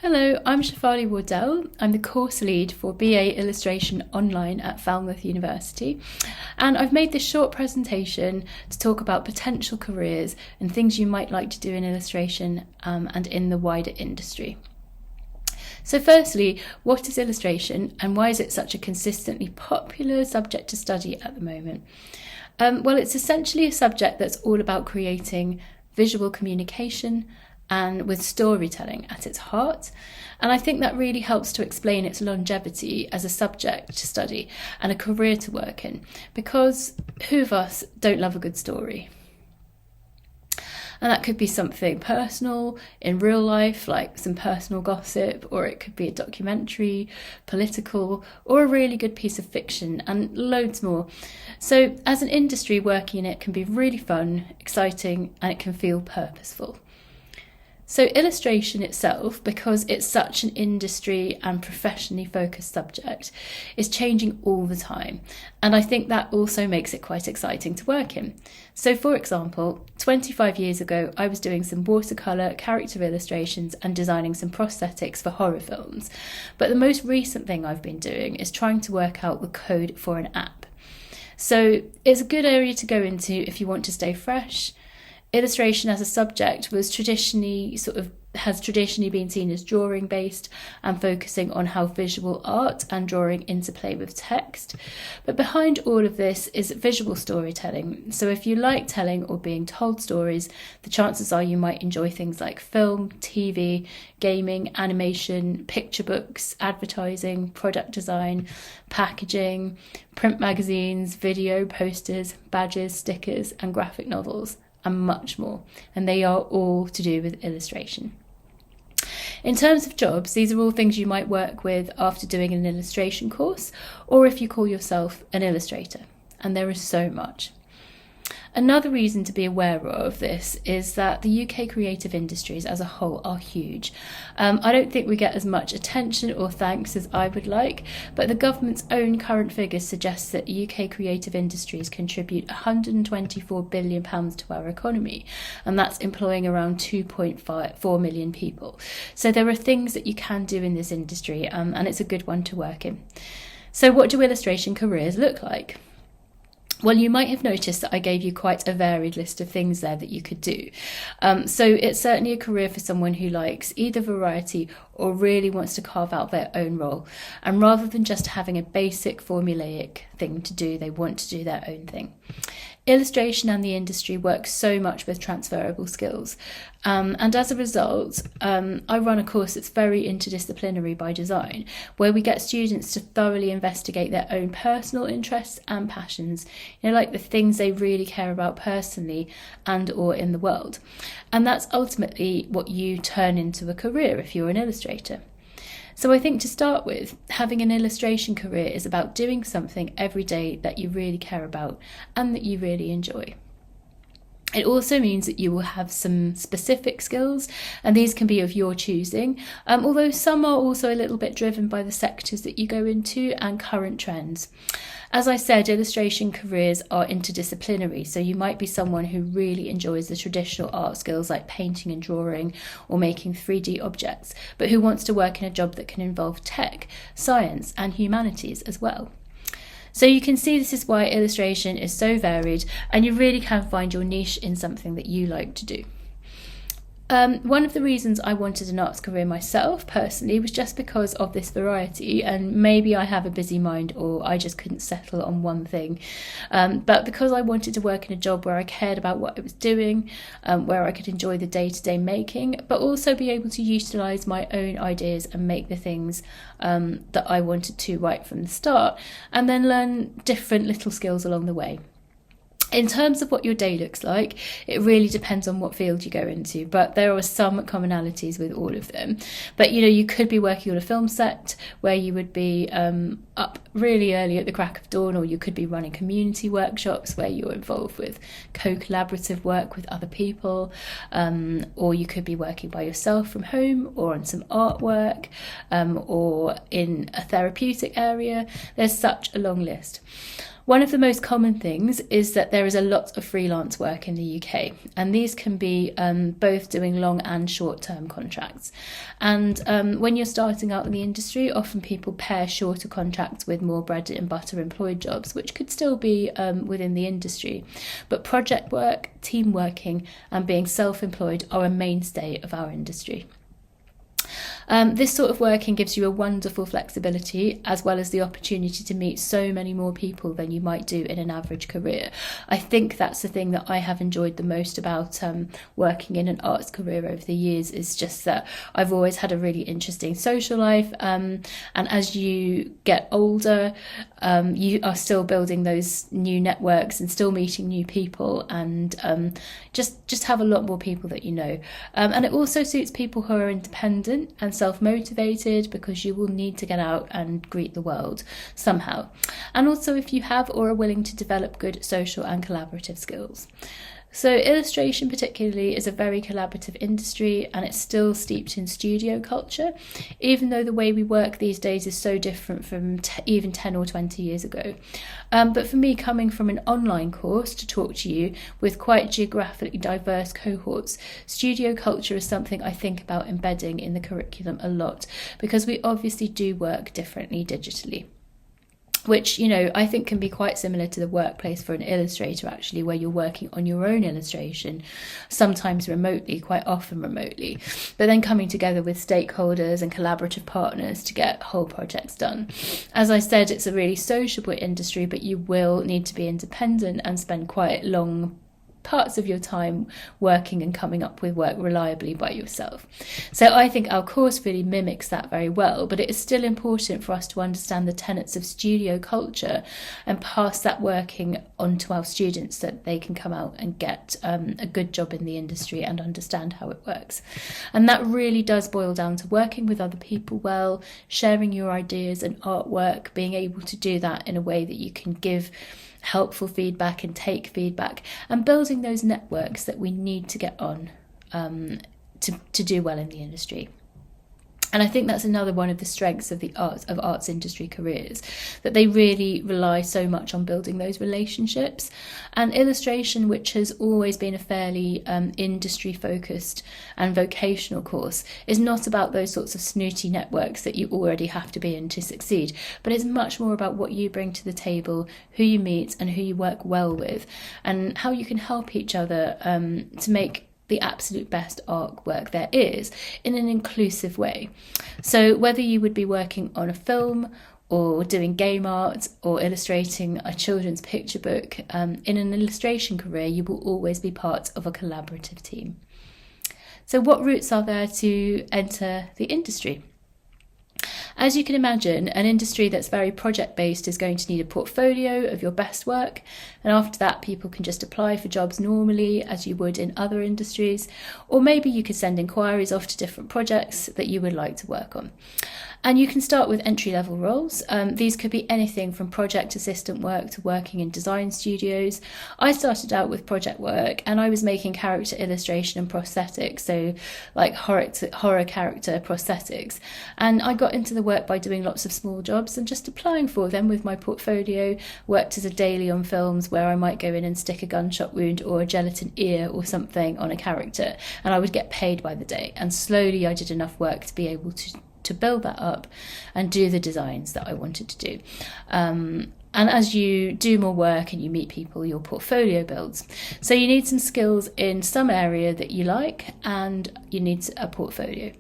Hello, I'm Shefali Wardell. I'm the course lead for BA Illustration Online at Falmouth University, and I've made this short presentation to talk about potential careers and things you might like to do in illustration and in the wider industry. So firstly, what is illustration and why is it such a consistently popular subject to study at the moment? Well, it's essentially a subject that's all about creating visual communication and with storytelling at its heart. And I think that really helps to explain its longevity as a subject to study and a career to work in, because who of us don't love a good story? And that could be something personal in real life, like some personal gossip, or it could be a documentary, political, or a really good piece of fiction, and loads more. So as an industry, working in it can be really fun, exciting, and it can feel purposeful. So illustration itself, because it's such an industry and professionally focused subject, is changing all the time. And I think that also makes it quite exciting to work in. So for example, 25 years ago, I was doing some watercolour character illustrations and designing some prosthetics for horror films. But the most recent thing I've been doing is trying to work out the code for an app. So it's a good area to go into if you want to stay fresh. Illustration as a subject has traditionally been seen as drawing based and focusing on how visual art and drawing interplay with text. But behind all of this is visual storytelling. So if you like telling or being told stories, the chances are you might enjoy things like film, TV, gaming, animation, picture books, advertising, product design, packaging, print magazines, video, posters, badges, stickers, and graphic novels, and much more, and they are all to do with illustration. In terms of jobs, these are all things you might work with after doing an illustration course, or if you call yourself an illustrator, and there is so much. Another reason to be aware of this is that the UK creative industries as a whole are huge. I don't think we get as much attention or thanks as I would like, but the government's own current figures suggest that UK creative industries contribute £124 billion to our economy, and that's employing around 2.4 million people. So there are things that you can do in this industry, and it's a good one to work in. So what do illustration careers look like? Well, you might have noticed that I gave you quite a varied list of things there that you could do. So it's certainly a career for someone who likes either variety or really wants to carve out their own role. And rather than just having a basic formulaic thing to do, they want to do their own thing. Illustration and the industry work so much with transferable skills. And as a result, I run a course that's very interdisciplinary by design, where we get students to thoroughly investigate their own personal interests and passions, like the things they really care about personally and or in the world. And that's ultimately what you turn into a career if you're an illustrator. So I think to start with, having an illustration career is about doing something every day that you really care about and that you really enjoy. It also means that you will have some specific skills, and these can be of your choosing, although some are also a little bit driven by the sectors that you go into and current trends. As I said, illustration careers are interdisciplinary, so you might be someone who really enjoys the traditional art skills like painting and drawing or making 3D objects, but who wants to work in a job that can involve tech, science, and humanities as well. So you can see this is why illustration is so varied, and you really can find your niche in something that you like to do. One of the reasons I wanted an arts career myself, personally, was just because of this variety, and maybe I have a busy mind or I just couldn't settle on one thing. But because I wanted to work in a job where I cared about what I was doing, where I could enjoy the day-to-day making, but also be able to utilise my own ideas and make the things that I wanted to right from the start, and then learn different little skills along the way. In terms of what your day looks like, it really depends on what field you go into, but there are some commonalities with all of them. But you could be working on a film set where you would be up really early at the crack of dawn, or you could be running community workshops where you're involved with co-collaborative work with other people, or you could be working by yourself from home or on some artwork, or in a therapeutic area. There's such a long list. One of the most common things is that there is a lot of freelance work in the UK, and these can be both doing long and short-term contracts. And when you're starting out in the industry, often people pair shorter contracts with more bread and butter employed jobs, which could still be within the industry. But project work, team working, and being self-employed are a mainstay of our industry. This sort of working gives you a wonderful flexibility, as well as the opportunity to meet so many more people than you might do in an average career. I think that's the thing that I have enjoyed the most about working in an arts career over the years, is just that I've always had a really interesting social life, and as you get older, you are still building those new networks and still meeting new people, and just have a lot more people that you know. And it also suits people who are independent and self-motivated, because you will need to get out and greet the world somehow. And also if you have or are willing to develop good social and collaborative skills. So illustration particularly is a very collaborative industry, and it's still steeped in studio culture, even though the way we work these days is so different from even 10 or 20 years ago. But for me, coming from an online course to talk to you with quite geographically diverse cohorts, studio culture is something I think about embedding in the curriculum a lot, because we obviously do work differently digitally, which, you know, I think can be quite similar to the workplace for an illustrator, actually, where you're working on your own illustration, sometimes remotely, quite often remotely, but then coming together with stakeholders and collaborative partners to get whole projects done. As I said, it's a really sociable industry, but you will need to be independent and spend quite long parts of your time working and coming up with work reliably by yourself. So I think our course really mimics that very well, but it is still important for us to understand the tenets of studio culture and pass that working on to our students, so that they can come out and get a good job in the industry and understand how it works. And that really does boil down to working with other people well, sharing your ideas and artwork, being able to do that in a way that you can give helpful feedback and take feedback, and building those networks that we need to get on to do well in the industry. And I think that's another one of the strengths of the arts industry careers, that they really rely so much on building those relationships. And illustration, which has always been a fairly industry focused and vocational course, is not about those sorts of snooty networks that you already have to be in to succeed, but it's much more about what you bring to the table, who you meet and who you work well with, and how you can help each other to make the absolute best artwork there is in an inclusive way. So whether you would be working on a film or doing game art or illustrating a children's picture book, in an illustration career you will always be part of a collaborative team. So what routes are there to enter the industry? As you can imagine, an industry that's very project-based is going to need a portfolio of your best work, and after that people can just apply for jobs normally as you would in other industries, or maybe you could send inquiries off to different projects that you would like to work on. And you can start with entry-level roles. These could be anything from project assistant work to working in design studios. I started out with project work, and I was making character illustration and prosthetics, so like horror character prosthetics. And I got into the work by doing lots of small jobs and just applying for them with my portfolio. Worked as a daily on films where I might go in and stick a gunshot wound or a gelatin ear or something on a character, and I would get paid by the day. And slowly I did enough work to be able to build that up and do the designs that I wanted to do. And as you do more work and you meet people, your portfolio builds. So you need some skills in some area that you like, and you need a portfolio.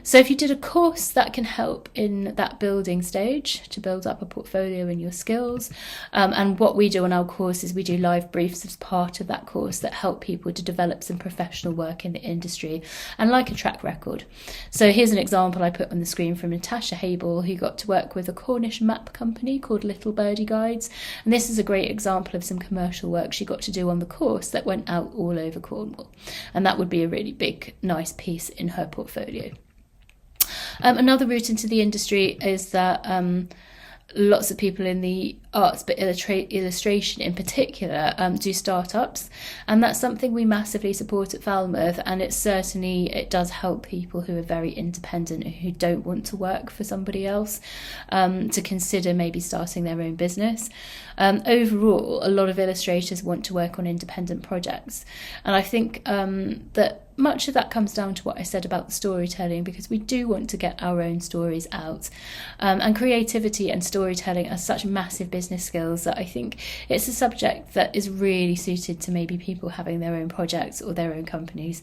So if you did a course, that can help in that building stage to build up a portfolio and your skills. And what we do on our course is we do live briefs as part of that course that help people to develop some professional work in the industry and like a track record. So here's an example I put on the screen from Natasha Habel, who got to work with a Cornish map company called Little Birdie Guides. And this is a great example of some commercial work she got to do on the course that went out all over Cornwall. And that would be a really big, nice piece in her portfolio. Another route into the industry is that lots of people in the arts, but illustration in particular, do startups, and that's something we massively support at Falmouth. And it does help people who are very independent, who don't want to work for somebody else, to consider maybe starting their own business. Overall, a lot of illustrators want to work on independent projects, and I think that much of that comes down to what I said about the storytelling, because we do want to get our own stories out. And creativity and storytelling are such massive business skills that I think it's a subject that is really suited to maybe people having their own projects or their own companies.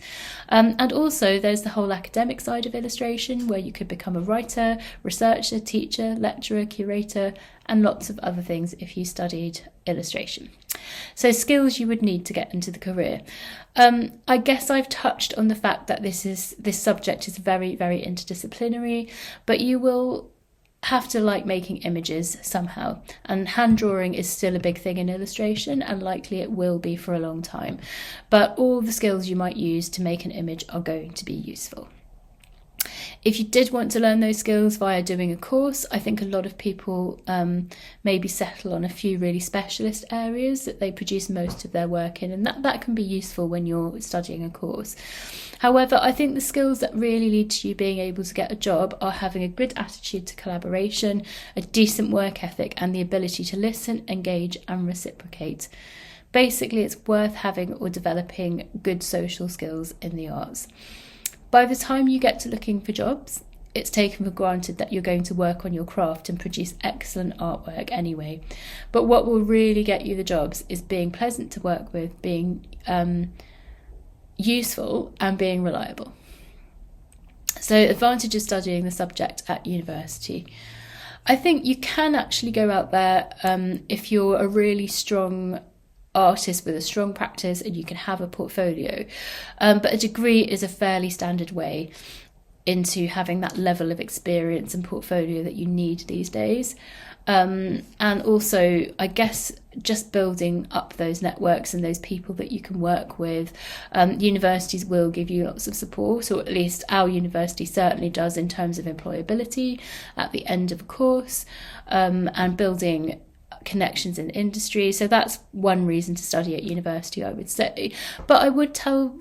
And also there's the whole academic side of illustration, where you could become a writer, researcher, teacher, lecturer, curator, and lots of other things if you studied illustration. So skills you would need to get into the career. I guess I've touched on the fact that this subject is very, very interdisciplinary, but you will have to like making images somehow, and hand drawing is still a big thing in illustration, and likely it will be for a long time. But all the skills you might use to make an image are going to be useful. If you did want to learn those skills via doing a course, I think a lot of people maybe settle on a few really specialist areas that they produce most of their work in, and that can be useful when you're studying a course. However, I think the skills that really lead to you being able to get a job are having a good attitude to collaboration, a decent work ethic, and the ability to listen, engage, and reciprocate. Basically, it's worth having or developing good social skills in the arts. By the time you get to looking for jobs, it's taken for granted that you're going to work on your craft and produce excellent artwork anyway. But what will really get you the jobs is being pleasant to work with, being useful, and being reliable. So, advantage of studying the subject at university. I think you can actually go out there if you're a really strong artist with a strong practice and you can have a portfolio, but a degree is a fairly standard way into having that level of experience and portfolio that you need these days. And also, I guess, just building up those networks and those people that you can work with. Universities will give you lots of support, or at least our university certainly does, in terms of employability at the end of a course, and building connections in industry. So that's one reason to study at university, I would say. But I would tell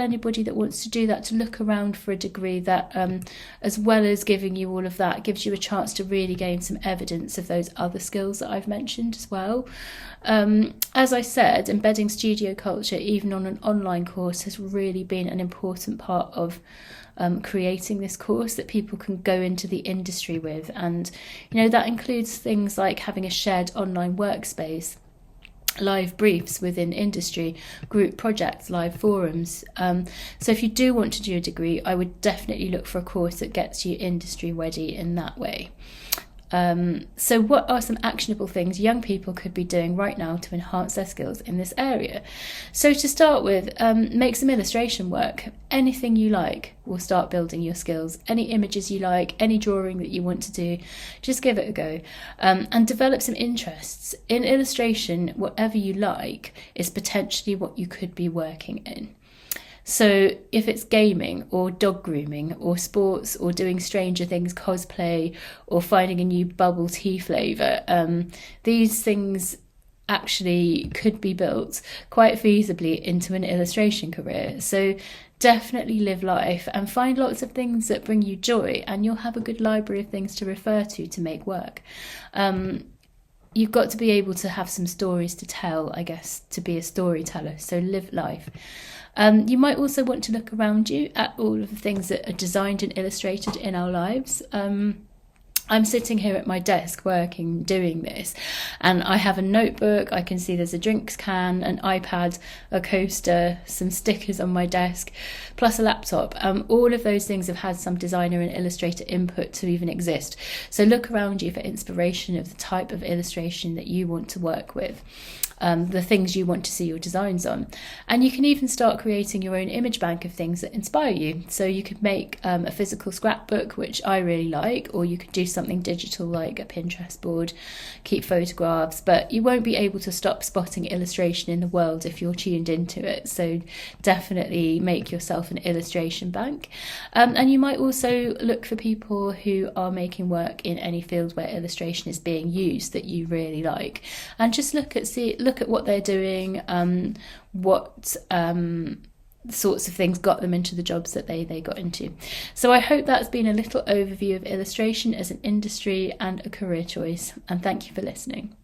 anybody that wants to do that to look around for a degree that, as well as giving you all of that, gives you a chance to really gain some evidence of those other skills that I've mentioned as well. As I said, embedding studio culture, even on an online course, has really been an important part of creating this course that people can go into the industry with. And, that includes things like having a shared online workspace, live briefs within industry, group projects, live forums. So if you do want to do a degree, I would definitely look for a course that gets you industry ready in that way. So what are some actionable things young people could be doing right now to enhance their skills in this area? So to start with, make some illustration work. Anything you like will start building your skills. Any images you like, any drawing that you want to do, just give it a go. And develop some interests. In illustration, whatever you like is potentially what you could be working in. So if it's gaming or dog grooming or sports or doing Stranger Things cosplay or finding a new bubble tea flavour, these things actually could be built quite feasibly into an illustration career. So definitely live life and find lots of things that bring you joy, and you'll have a good library of things to refer to make work. You've got to be able to have some stories to tell, I guess, to be a storyteller. So live life. You might also want to look around you at all of the things that are designed and illustrated in our lives. I'm sitting here at my desk working, doing this, and I have a notebook. I can see there's a drinks can, an iPad, a coaster, some stickers on my desk, plus a laptop. All of those things have had some designer and illustrator input to even exist. So look around you for inspiration of the type of illustration that you want to work with. the things you want to see your designs on. And you can even start creating your own image bank of things that inspire you. So you could make a physical scrapbook, which I really like, or you could do something digital like a Pinterest board, keep photographs, but you won't be able to stop spotting illustration in the world if you're tuned into it. So definitely make yourself an illustration bank. And you might also look for people who are making work in any field where illustration is being used that you really like, and just look at what they're doing, what sorts of things got them into the jobs that they got into. So I hope that's been a little overview of illustration as an industry and a career choice, and thank you for listening.